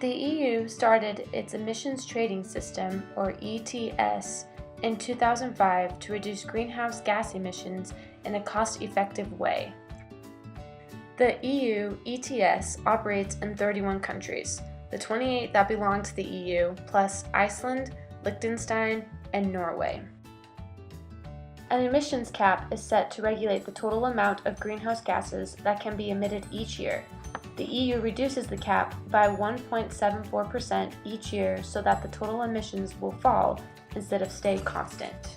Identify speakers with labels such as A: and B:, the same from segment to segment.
A: The EU started its Emissions Trading System, or ETS, in 2005 to reduce greenhouse gas emissions in a cost-effective way. The EU ETS operates in 31 countries, the 28 that belong to the EU, plus Iceland, Liechtenstein, and Norway. An emissions cap is set to regulate the total amount of greenhouse gases that can be emitted each year. The EU reduces the cap by 1.74% each year so that the total emissions will fall instead of stay constant.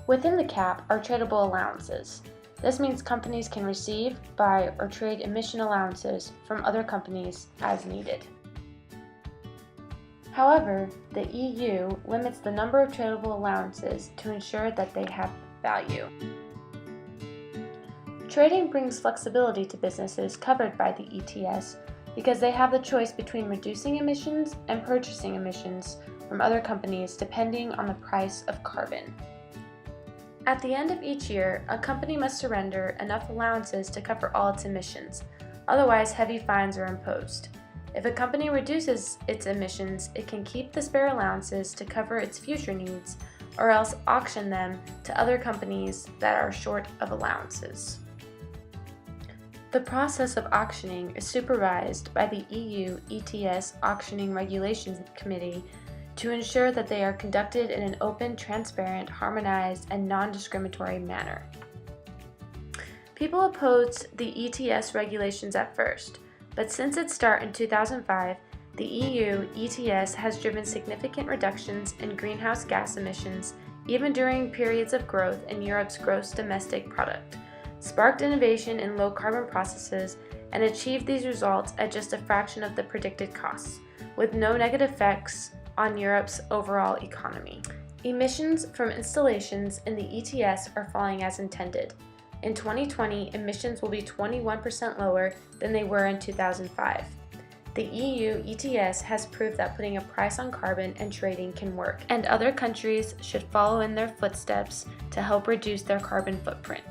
A: Within the cap are tradable allowances. This means companies can receive, buy, or trade emission allowances from other companies as needed. However, the EU limits the number of tradable allowances to ensure that they have value. Trading brings flexibility to businesses covered by the ETS because they have the choice between reducing emissions and purchasing emissions from other companies depending on the price of carbon. At the end of each year, a company must surrender enough allowances to cover all its emissions, otherwise heavy fines are imposed. If a company reduces its emissions, it can keep the spare allowances to cover its future needs, or else auction them to other companies that are short of allowances. The process of auctioning is supervised by the EU ETS Auctioning Regulations Committee to ensure that they are conducted in an open, transparent, harmonized, and non-discriminatory manner. People opposed the ETS regulations at first, but since its start in 2005, the EU ETS has driven significant reductions in greenhouse gas emissions even during periods of growth in Europe's gross domestic product, sparked innovation in low-carbon processes, and achieved these results at just a fraction of the predicted costs, with no negative effects on Europe's overall economy. Emissions from installations in the ETS are falling as intended. In 2020, emissions will be 21% lower than they were in 2005. The EU ETS has proved that putting a price on carbon and trading can work, and other countries should follow in their footsteps to help reduce their carbon footprint.